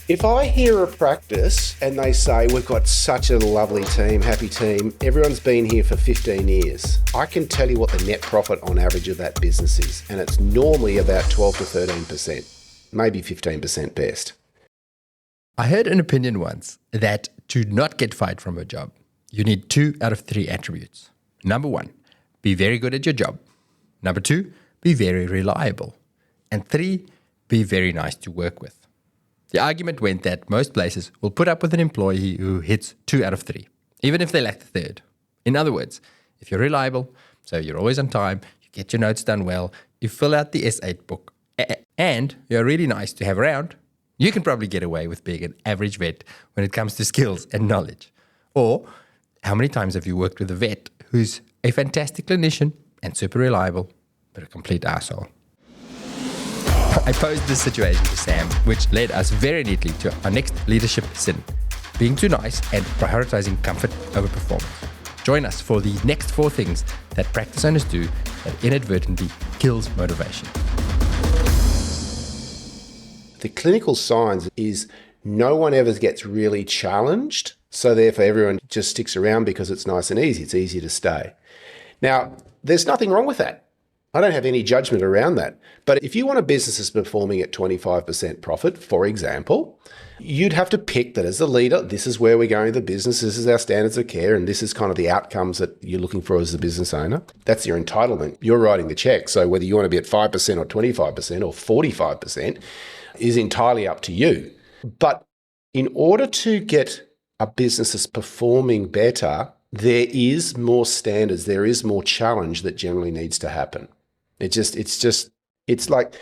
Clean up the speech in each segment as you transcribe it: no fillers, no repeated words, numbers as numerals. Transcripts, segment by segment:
If I hear a practice and they say, we've got such a lovely team, happy team, everyone's been here for 15 years, I can tell you what the net profit on average of that business is. And it's normally about 12 to 13%, maybe 15% best. I heard an opinion once that to not get fired from a job, you need 2 out of 3 attributes. Number 1, be very good at your job. Number 2, be very reliable. And 3, be very nice to work with. The argument went that most places will put up with an employee who hits 2 out of 3, even if they lack the third. In other words, if you're reliable, so you're always on time, you get your notes done well, you fill out the S8 book, and you're really nice to have around, you can probably get away with being an average vet when it comes to skills and knowledge. Or, how many times have you worked with a vet who's a fantastic clinician and super reliable, but a complete arsehole? I posed this situation to Sam, which led us very neatly to our next leadership sin, being too nice and prioritizing comfort over performance. Join us for the next 4 things that practice owners do that inadvertently kills motivation. The clinical signs is no one ever gets really challenged, so therefore everyone just sticks around because it's nice and easy. It's easy to stay. Now, there's nothing wrong with that. I don't have any judgment around that. But if you want a business that's performing at 25% profit, for example, you'd have to pick that as a leader. This is where we're going with the business. This is our standards of care. And this is kind of the outcomes that you're looking for as a business owner. That's your entitlement. You're writing the check. So whether you want to be at 5% or 25% or 45% is entirely up to you. But in order to get a business that's performing better, there is more standards. There is more challenge that generally needs to happen. It's like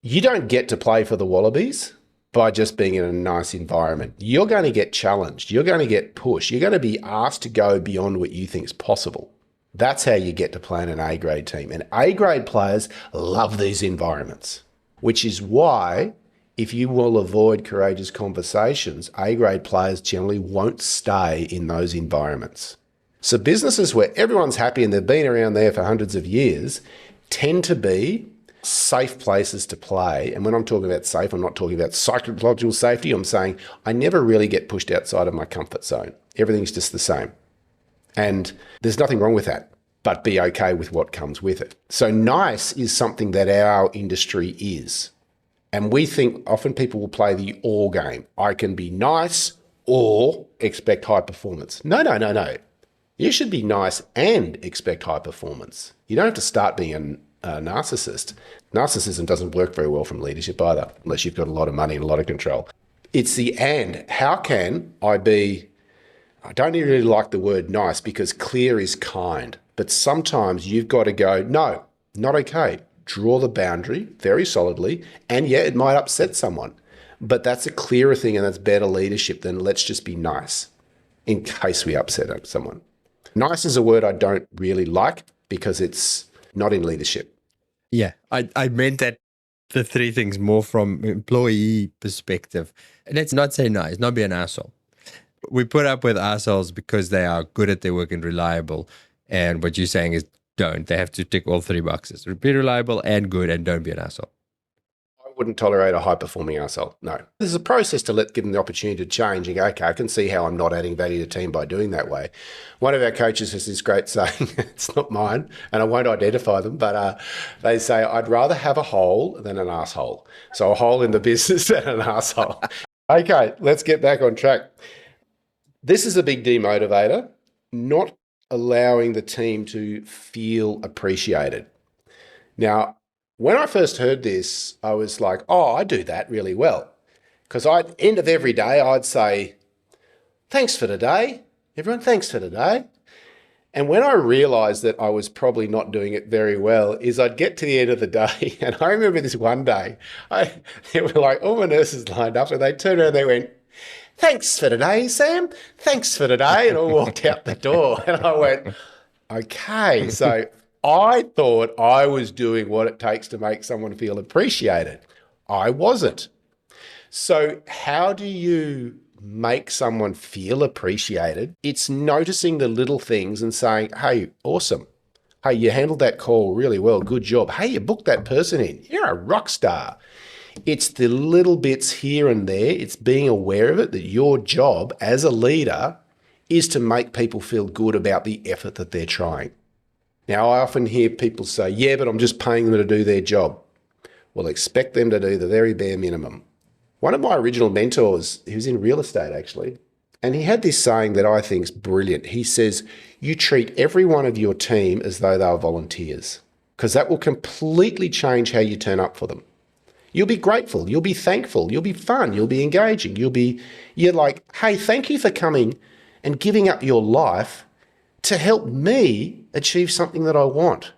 you don't get to play for the Wallabies by just being in a nice environment. You're going to get challenged. You're going to get pushed. You're going to be asked to go beyond what you think is possible. That's how you get to play in an A-grade team. And A-grade players love these environments, which is why if you will avoid courageous conversations, A-grade players generally won't stay in those environments. So businesses where everyone's happy and they've been around there for hundreds of years tend to be safe places to play. And when I'm talking about safe, I'm not talking about psychological safety. I'm saying I never really get pushed outside of my comfort zone. Everything's just the same. And there's nothing wrong with that, but be okay with what comes with it. So nice is something that our industry is. And we think often people will play the or game. I can be nice or expect high performance. No. You should be nice and expect high performance. You don't have to start being a narcissist. Narcissism doesn't work very well from leadership either, unless you've got a lot of money and a lot of control. It's the and. How can I don't really like the word nice because clear is kind, but sometimes you've got to go, no, not okay. Draw the boundary very solidly, and yeah, it might upset someone, but that's a clearer thing and that's better leadership than let's just be nice in case we upset someone. Nice is a word I don't really like because it's not in leadership. Yeah, I meant that the 3 things more from employee perspective. Let's not say nice, not be an asshole. We put up with assholes because they are good at their work and reliable. And what you're saying is don't. They have to tick all 3 boxes. Be reliable and good and don't be an asshole. I wouldn't tolerate a high-performing arsehole, no. There's a process to give them the opportunity to change and go, okay, I can see how I'm not adding value to the team by doing that way. One of our coaches has this great saying, it's not mine, and I won't identify them, but they say, I'd rather have a hole than an arsehole. So a hole in the business than an arsehole. Okay, let's get back on track. This is a big demotivator, not allowing the team to feel appreciated. Now, when I first heard this, I was like, oh, I do that really well. Because at the end of every day, I'd say, thanks for today. Everyone, thanks for today. And when I realized that I was probably not doing it very well, is I'd get to the end of the day. And I remember this one day, there were like all my nurses lined up and they turned around and they went, thanks for today, Sam. Thanks for today. And all walked out the door. And I went, okay, so I thought I was doing what it takes to make someone feel appreciated. I wasn't. So how do you make someone feel appreciated? It's noticing the little things and saying, hey, awesome. Hey, you handled that call really well. Good job. Hey, you booked that person in. You're a rock star. It's the little bits here and there. It's being aware of it, that your job as a leader is to make people feel good about the effort that they're trying. Now, I often hear people say, yeah, but I'm just paying them to do their job. Well, expect them to do the very bare minimum. One of my original mentors, he was in real estate actually, and he had this saying that I think is brilliant. He says, you treat every one of your team as though they were volunteers, because that will completely change how you turn up for them. You'll be grateful, you'll be thankful, you'll be fun, you'll be engaging, you're like, hey, thank you for coming and giving up your life to help me achieve something that I want.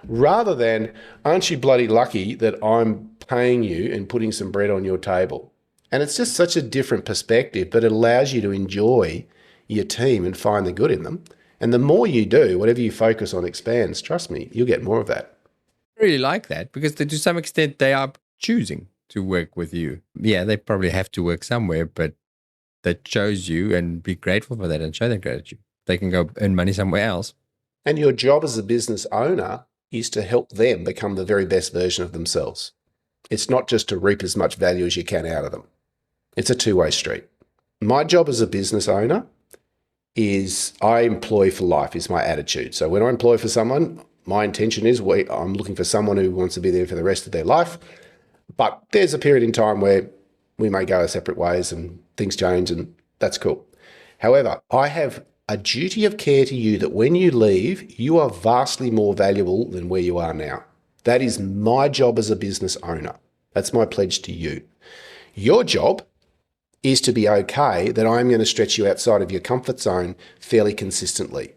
Rather than, aren't you bloody lucky that I'm paying you and putting some bread on your table? And it's just such a different perspective, but it allows you to enjoy your team and find the good in them. And the more you do, whatever you focus on expands. Trust me, you'll get more of that. I really like that because to some extent they are choosing to work with you. Yeah, they probably have to work somewhere, but they chose you, and be grateful for that and show that gratitude. They can go earn money somewhere else. And your job as a business owner is to help them become the very best version of themselves. It's not just to reap as much value as you can out of them. It's a two-way street. My job as a business owner is I employ for life, is my attitude. So when I employ for someone, my intention is I'm looking for someone who wants to be there for the rest of their life. But there's a period in time where we may go our separate ways and things change, and that's cool. However, I have a duty of care to you that when you leave, you are vastly more valuable than where you are now. That is my job as a business owner. That's my pledge to you. Your job is to be okay that I'm going to stretch you outside of your comfort zone fairly consistently.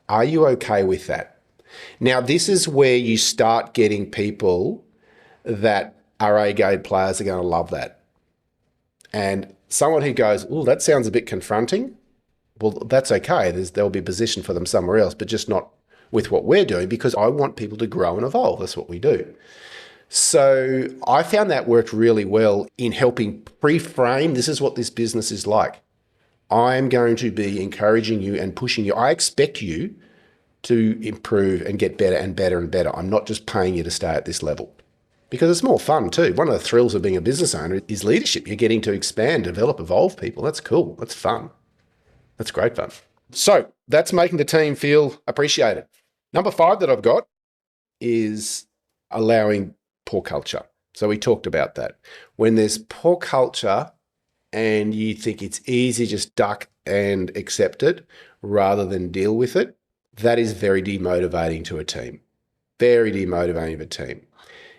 Are you okay with that? Now, this is where you start getting people that are A-grade players are going to love that. And someone who goes, oh, that sounds a bit confronting. Well, that's okay. There'll be a position for them somewhere else, but just not with what we're doing, because I want people to grow and evolve. That's what we do. So I found that worked really well in helping pre-frame, this is what this business is like. I'm going to be encouraging you and pushing you. I expect you to improve and get better and better and better. I'm not just paying you to stay at this level, because it's more fun too. One of the thrills of being a business owner is leadership. You're getting to expand, develop, evolve people. That's cool. That's fun. That's great fun. So that's making the team feel appreciated. Number 5 that I've got is allowing poor culture. So we talked about that. When there's poor culture and you think it's easy, just duck and accept it rather than deal with it, that is very demotivating to a team. Very demotivating to a team.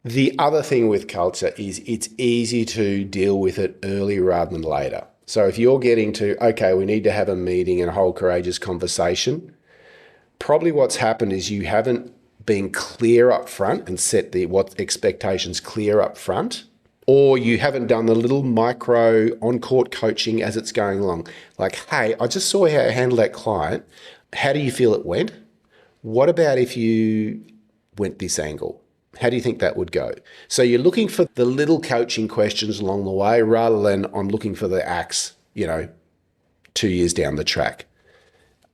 The other thing with culture is it's easy to deal with it early rather than later. So if you're getting to, okay, we need to have a meeting and a whole courageous conversation, probably what's happened is you haven't been clear up front and set what expectations clear up front, or you haven't done the little micro on-court coaching as it's going along. Like, hey, I just saw how you handled that client. How do you feel it went? What about if you went this angle? How do you think that would go? So you're looking for the little coaching questions along the way rather than I'm looking for the axe, 2 years down the track.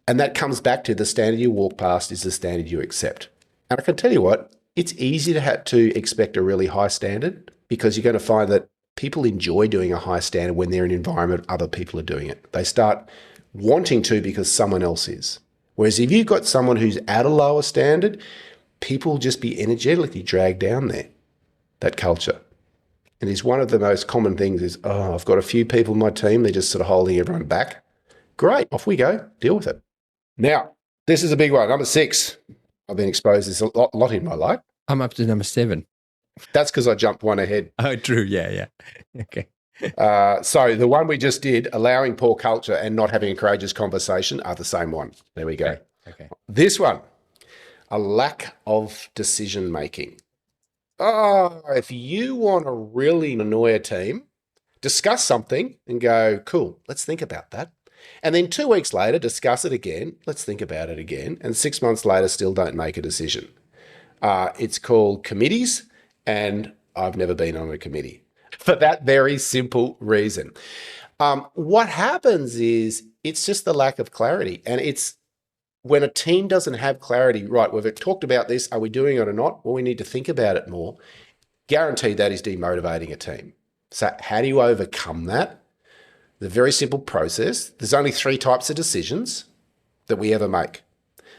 And that comes back to the standard you walk past is the standard you accept. And I can tell you what, it's easy to have to expect a really high standard, because you're going to find that people enjoy doing a high standard when they're in an environment other people are doing it. They start wanting to because someone else is. Whereas if you've got someone who's at a lower standard, people just be energetically dragged down there, that culture. And it's one of the most common things is, oh, I've got a few people in my team, they're just sort of holding everyone back. Great, off we go, deal with it. Now, this is a big one, number 6. I've been exposed to this a lot in my life. I'm up to number 7. That's because I jumped one ahead. Oh, true. Yeah. Okay. So the one we just did, allowing poor culture and not having a courageous conversation, are the same one. There we go. Okay. This one, a lack of decision making. Oh, if you want to really annoy a team, discuss something and go, cool, let's think about that. And then 2 weeks later, discuss it again. Let's think about it again. And 6 months later, still don't make a decision. It's called committees, and I've never been on a committee for that very simple reason. What happens is it's just the lack of clarity. And it's when a team doesn't have clarity, right, we've talked about this, are we doing it or not? Well, we need to think about it more. Guaranteed that is demotivating a team. So how do you overcome that? The very simple process. There's only 3 types of decisions that we ever make.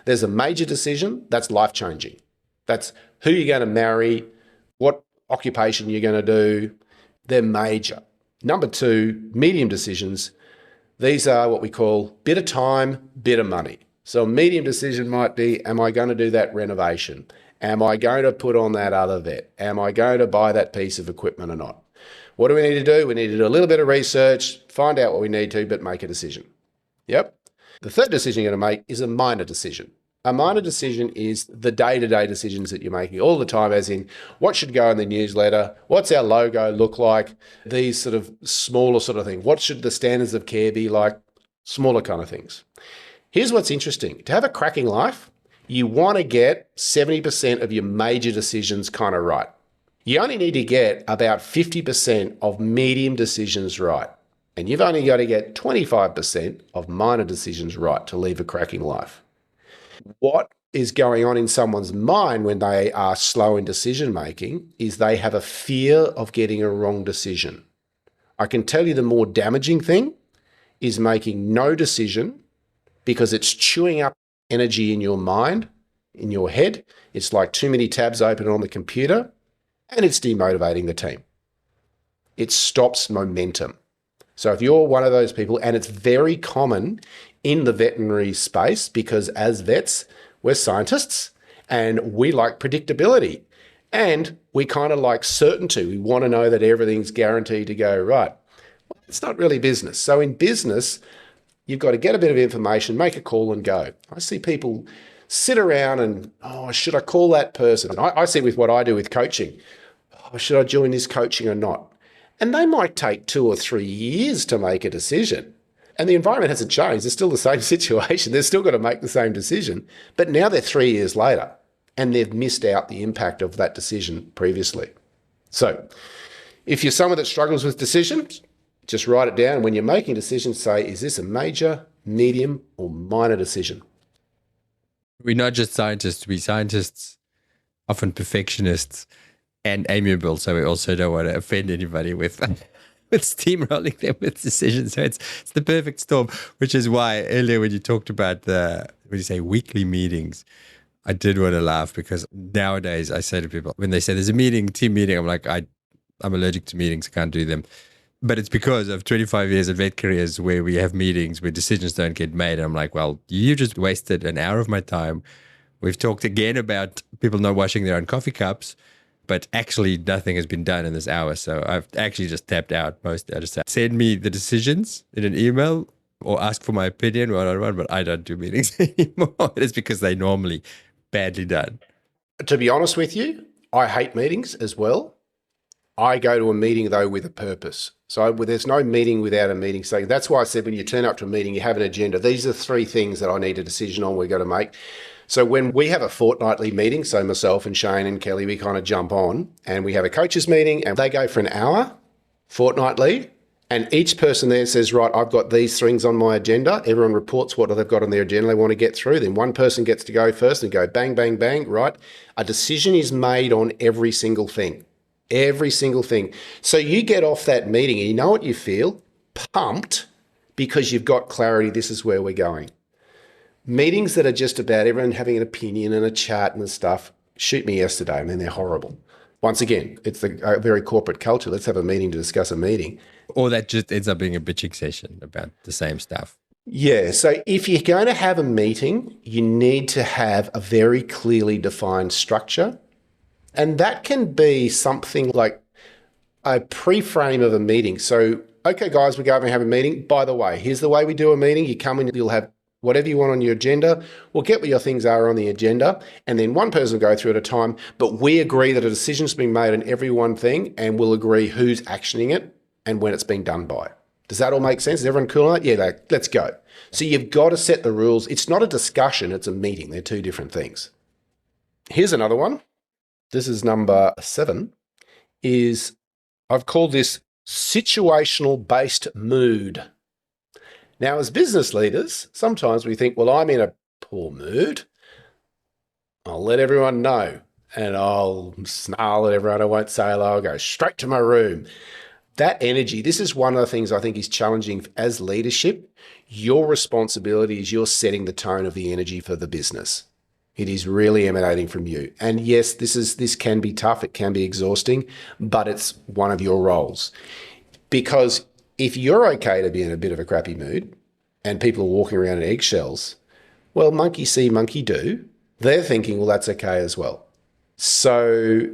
There's a major decision, that's life-changing. That's who you're going to marry, what occupation you're going to do. They're major. Number 2, medium decisions. These are what we call bit of time, bit of money. So a medium decision might be, am I going to do that renovation? Am I going to put on that other vet? Am I going to buy that piece of equipment or not? What do we need to do? We need to do a little bit of research, find out what we need to, but make a decision. Yep. The third decision you're going to make is a minor decision. A minor decision is the day-to-day decisions that you're making all the time, as in what should go in the newsletter, what's our logo look like, these sort of smaller sort of things. What should the standards of care be like? Smaller kind of things. Here's what's interesting. To have a cracking life, you want to get 70% of your major decisions kind of right. You only need to get about 50% of medium decisions right. And you've only got to get 25% of minor decisions right to leave a cracking life. What is going on in someone's mind when they are slow in decision making is they have a fear of getting a wrong decision. I can tell you the more damaging thing is making no decision because it's chewing up energy in your mind, in your head. It's like too many tabs open on the computer and it's demotivating the team. It stops momentum. So if you're one of those people, and it's very common in the veterinary space because as vets, we're scientists and we like predictability and we kind of like certainty. We want to know that everything's guaranteed to go right. Well, it's not really business. So in business, you've got to get a bit of information, make a call and go. I see people sit around and, oh, should I call that person? I see with what I do with coaching, oh, should I join this coaching or not? And they might take 2 or 3 years to make a decision. And the environment hasn't changed. It's still the same situation. They've still got to make the same decision. But now they're 3 years later and they've missed out the impact of that decision previously. So if you're someone that struggles with decisions, just write it down. When you're making decisions, say, is this a major, medium, or minor decision? We're not just scientists. We're scientists, often perfectionists, and amiable, so we also don't want to offend anybody with steamrolling them with decisions. So it's the perfect storm, which is why earlier when you talked about when you say weekly meetings, I did want to laugh because nowadays I say to people, when they say there's a meeting, team meeting, I'm like, I'm allergic to meetings, I can't do them. But it's because of 25 years of vet careers where we have meetings where decisions don't get made. And I'm like, well, you just wasted an hour of my time. We've talked again about people not washing their own coffee cups, but actually nothing has been done in this hour. So I've actually just tapped out most. I just said, send me the decisions in an email or ask for my opinion one-on-one, but I don't do meetings anymore. It's because they're normally badly done. To be honest with you, I hate meetings as well. I go to a meeting, though, with a purpose. So there's no meeting without a meeting. So that's why I said when you turn up to a meeting, you have an agenda. These are 3 things that I need a decision on we're going to make. So when we have a fortnightly meeting, so myself and Shane and Kelly, we kind of jump on and we have a coaches meeting and they go for an hour fortnightly. And each person there says, right, I've got these things on my agenda. Everyone reports what they've got on their agenda they want to get through. Then one person gets to go first and go bang, bang, bang, right? A decision is made on every single thing. Every single thing. So you get off that meeting and you know what you feel? Pumped because you've got clarity. This is where we're going. Meetings that are just about everyone having an opinion and a chat and stuff, shoot me yesterday. I mean, they're horrible. Once again, it's a very corporate culture. Let's have a meeting to discuss a meeting. Or that just ends up being a bitching session about the same stuff. Yeah. So if you're going to have a meeting, you need to have a very clearly defined structure. And that can be something like a pre-frame of a meeting. So, okay, guys, we're going to have a meeting. By the way, here's the way we do a meeting. You come in, you'll have whatever you want on your agenda. We'll get what your things are on the agenda. And then one person will go through at a time. But we agree that a decision's been made on every one thing and we'll agree who's actioning it and when it's been done by. Does that all make sense? Is everyone cool on that? Yeah, let's go. So you've got to set the rules. It's not a discussion, it's a meeting. They're 2 different things. Here's another one. This is number 7, is I've called this situational based mood. Now, as business leaders, sometimes we think, well, I'm in a poor mood. I'll let everyone know. and I'll snarl at everyone. I won't say hello. I'll go straight to my room. That energy, this is one of the things I think is challenging as leadership. Your responsibility is you're setting the tone of the energy for the business. It is really emanating from you. And yes, this can be tough, it can be exhausting, but it's one of your roles. Because if you're okay to be in a bit of a crappy mood and people are walking around in eggshells, well, monkey see, monkey do. They're thinking, well, that's okay as well. So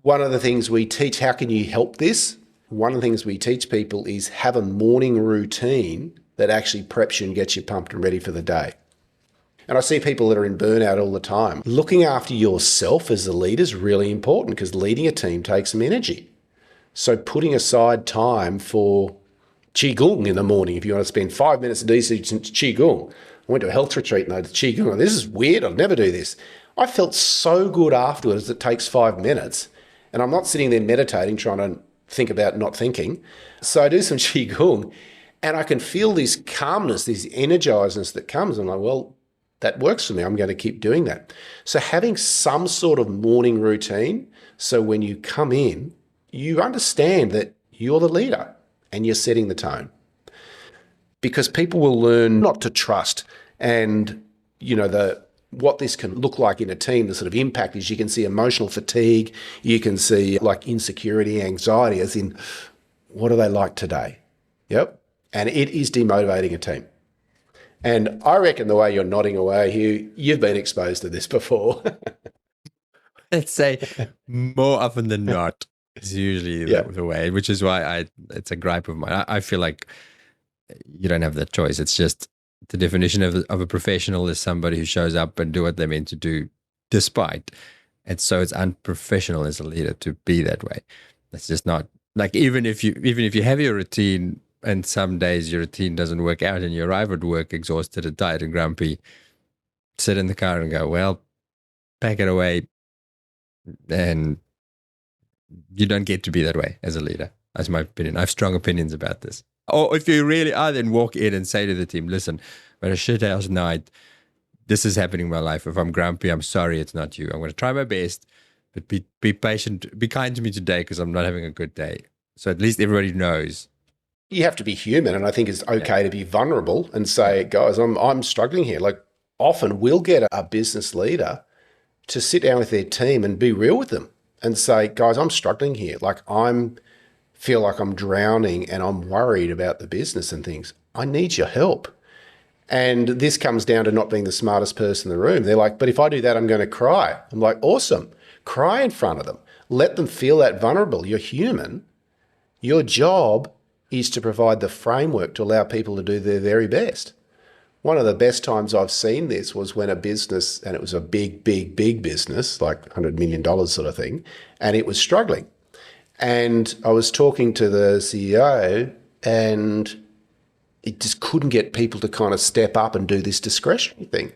one of the things we teach, how can you help this? One of the things we teach people is have a morning routine that actually preps you and gets you pumped and ready for the day. And I see people that are in burnout all the time. Looking after yourself as a leader is really important because leading a team takes some energy. So putting aside time for Qigong in the morning, if you want to spend 5 minutes of decent Qigong. I went to a health retreat and I did Qigong. This is weird. I'd never do this. I felt so good afterwards. It takes 5 minutes. And I'm not sitting there meditating, trying to think about not thinking. So I do some Qigong and I can feel this calmness, this energizedness that comes. I'm like, well, that works for me. I'm going to keep doing that. So having some sort of morning routine, so when you come in, you understand that you're the leader and you're setting the tone. Because people will learn not to trust. And, what this can look like in a team, the sort of impact is you can see emotional fatigue, you can see like insecurity, anxiety, as in, what are they like today? Yep. And it is demotivating a team. And I reckon the way you're nodding away here, you've been exposed to this before. Let's say more often than not is usually the way, which is why it's a gripe of mine. I feel like you don't have that choice. It's just the definition of a professional is somebody who shows up and do what they're meant to do despite. And so it's unprofessional as a leader to be that way. It's just not like, even if you have your routine and some days your routine doesn't work out and you arrive at work exhausted and tired and grumpy, sit in the car and go, well, pack it away. And you don't get to be that way as a leader. That's my opinion. I have strong opinions about this. Or if you really are, then walk in and say to the team, listen, I had a shit house night. This is happening in my life. If I'm grumpy, I'm sorry, it's not you. I'm going to try my best, but be patient. Be kind to me today because I'm not having a good day. So at least everybody knows. You have to be human, and I think it's okay to be vulnerable and say, guys, I'm struggling here. Like often we'll get a business leader to sit down with their team and be real with them and say, guys, I'm struggling here. Like feel like I'm drowning and I'm worried about the business and things. I need your help. And this comes down to not being the smartest person in the room. They're like, but if I do that, I'm going to cry. I'm like, awesome. Cry in front of them. Let them feel that vulnerable. You're human. Your job is to provide the framework to allow people to do their very best. One of the best times I've seen this was when a business, and it was a big business, like $100 million sort of thing, and it was struggling. And I was talking to the CEO and it just couldn't get people to kind of step up and do this discretionary thing.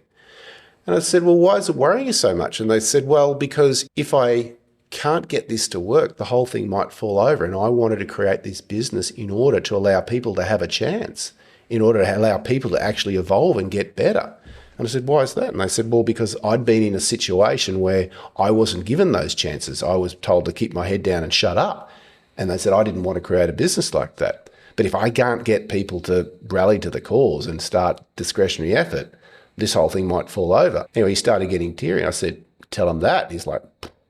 And I said, well, why is it worrying you so much? And they said, well, because if I can't get this to work, the whole thing might fall over. And I wanted to create this business in order to allow people to have a chance, in order to allow people to actually evolve and get better. And I said, why is that? And they said, well, because I'd been in a situation where I wasn't given those chances. I was told to keep my head down and shut up. And they said, I didn't want to create a business like that. But if I can't get people to rally to the cause and start discretionary effort, this whole thing might fall over. Anyway, he started getting teary. I said, tell him that. He's like,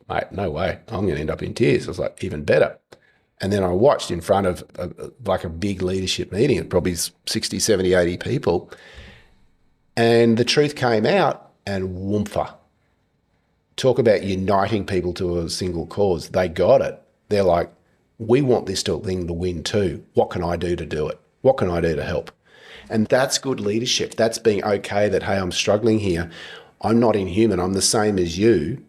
mate, no way. I'm going to end up in tears. I was like, even better. And then I watched in front of a big leadership meeting, probably 60, 70, 80 people. And the truth came out, and whoompa. Talk about uniting people to a single cause. They got it. They're like, we want this thing to win too. What can I do to do it? What can I do to help? And that's good leadership. That's being okay that, hey, I'm struggling here. I'm not inhuman. I'm the same as you.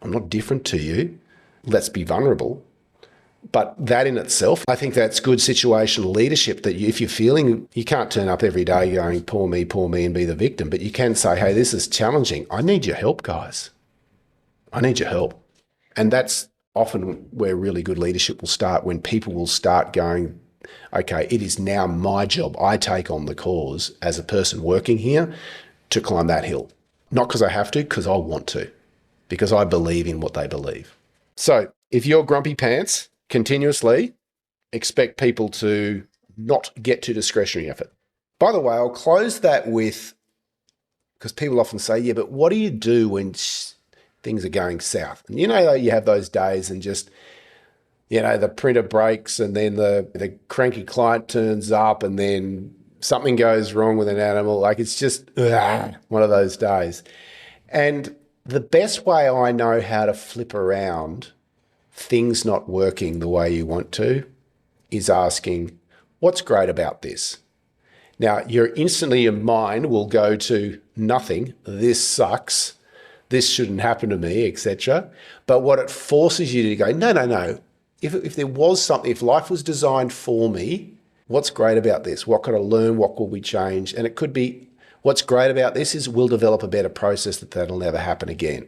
I'm not different to you. Let's be vulnerable. But that in itself, I think that's good situational leadership, that if you're feeling, you can't turn up every day going, poor me, and be the victim, but you can say, hey, this is challenging. I need your help, guys. I need your help. And that's often where really good leadership will start, when people will start going, okay, it is now my job. I take on the cause as a person working here to climb that hill. Not because I have to, because I want to. because I believe in what they believe. So if you're grumpy pants continuously, expect people to not get to discretionary effort. By the way, I'll close that with, because people often say, yeah, but what do you do when things are going south? And you have those days and just, the printer breaks and then the cranky client turns up and then something goes wrong with an animal. Like it's just one of those days. And the best way I know how to flip around things not working the way you want to is asking, what's great about this? Now, your mind will go to nothing, this sucks, this shouldn't happen to me, etc. But what it forces you to go, no. If there was something, if life was designed for me, what's great about this? What could I learn? What could we change? And it could be, what's great about this is we'll develop a better process that'll never happen again.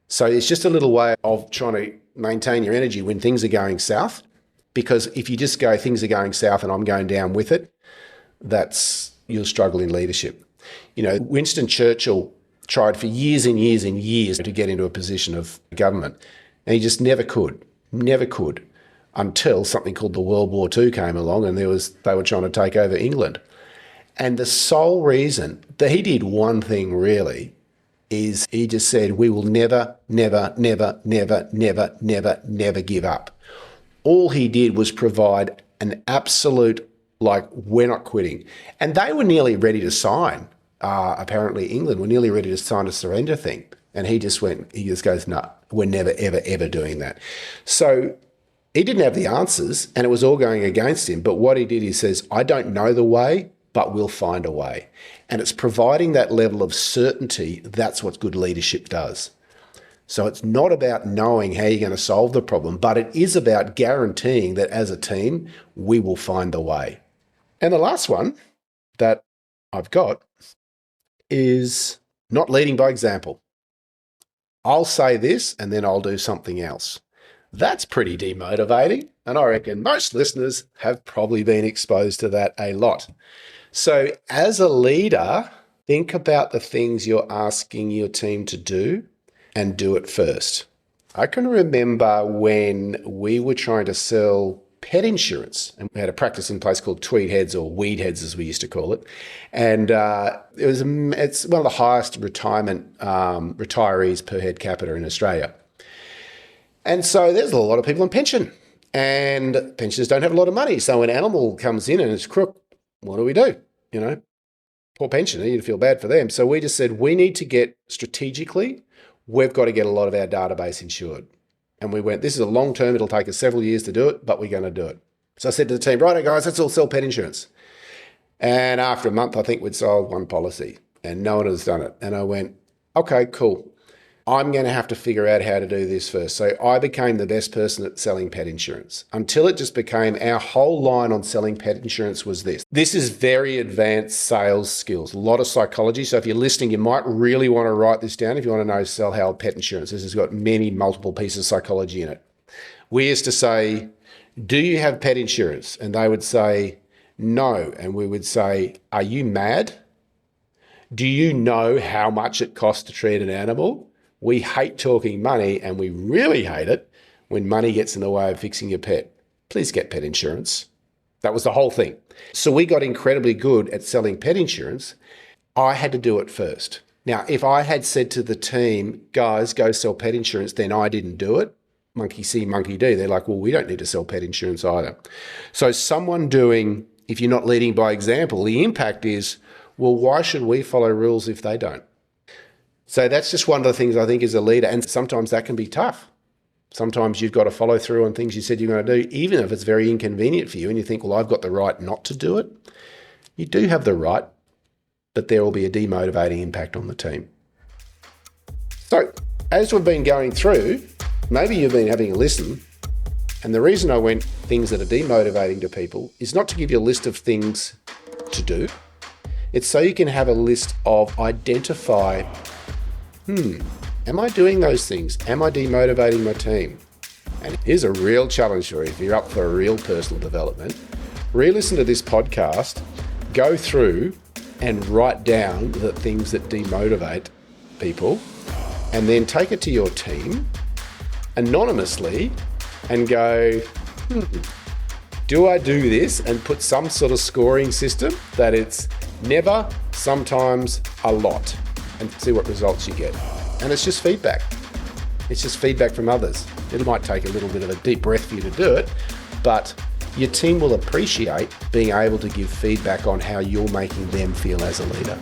So it's just a little way of trying to maintain your energy when things are going south, because if you just go, things are going south and I'm going down with it, you'll struggle in leadership. Winston Churchill tried for years and years and years to get into a position of government, and he just never could, until something called the World War II came along and they were trying to take over England. And the sole reason that he did one thing really is he just said, we will never, never, never, never, never, never, never give up. All he did was provide an absolute, we're not quitting. And they were nearly ready to sign. Apparently England were nearly ready to sign a surrender thing. And he just goes, no, we're never, ever, ever doing that. So he didn't have the answers and it was all going against him. But what he did, he says, I don't know the way, but we'll find a way. And it's providing that level of certainty. That's what good leadership does. So it's not about knowing how you're going to solve the problem, but it is about guaranteeing that as a team, we will find the way. And the last one that I've got is not leading by example. I'll say this and then I'll do something else. That's pretty demotivating. And I reckon most listeners have probably been exposed to that a lot. So as a leader, think about the things you're asking your team to do and do it first. I can remember when we were trying to sell pet insurance, and we had a practice in place called tweed heads, or weed heads as we used to call it. And it's one of the highest retirement retirees per head capita in Australia. And so there's a lot of people on pension, and pensioners don't have a lot of money. So when an animal comes in and it's crook, what do we do? Poor pensioner, you'd feel bad for them. So we just said, we need to get strategically, we've got to get a lot of our database insured. And we went, this is a long term, it'll take us several years to do it, but we're going to do it. So I said to the team, right, guys, let's all sell pet insurance. And after a month, I think we'd sold one policy and no one has done it. And I went, okay, cool. I'm going to have to figure out how to do this first. So I became the best person at selling pet insurance until it just became our whole line on selling pet insurance was this. This is very advanced sales skills, a lot of psychology. So if you're listening, you might really want to write this down if you want to know sell how pet insurance. This has got multiple pieces of psychology in it. We used to say, do you have pet insurance? And they would say, no. And we would say, are you mad? Do you know how much it costs to treat an animal? We hate talking money, and we really hate it when money gets in the way of fixing your pet. Please get pet insurance. That was the whole thing. So we got incredibly good at selling pet insurance. I had to do it first. Now, if I had said to the team, guys, go sell pet insurance, then I didn't do it. Monkey see, monkey do. They're like, well, we don't need to sell pet insurance either. So if you're not leading by example, the impact is, well, why should we follow rules if they don't? So that's just one of the things I think as a leader, and sometimes that can be tough. Sometimes you've got to follow through on things you said you're going to do, even if it's very inconvenient for you and you think, well, I've got the right not to do it. You do have the right, but there will be a demotivating impact on the team. So as we've been going through, maybe you've been having a listen, and the reason I went things that are demotivating to people is not to give you a list of things to do. It's so you can have a list of identify, am I doing those things? Am I demotivating my team? And here's a real challenge for you if you're up for a real personal development. Re-listen to this podcast, go through and write down the things that demotivate people and then take it to your team anonymously and go, do I do this? And put some sort of scoring system that it's never, sometimes, a lot, and see what results you get. And it's just feedback. It's just feedback from others. It might take a little bit of a deep breath for you to do it, but your team will appreciate being able to give feedback on how you're making them feel as a leader.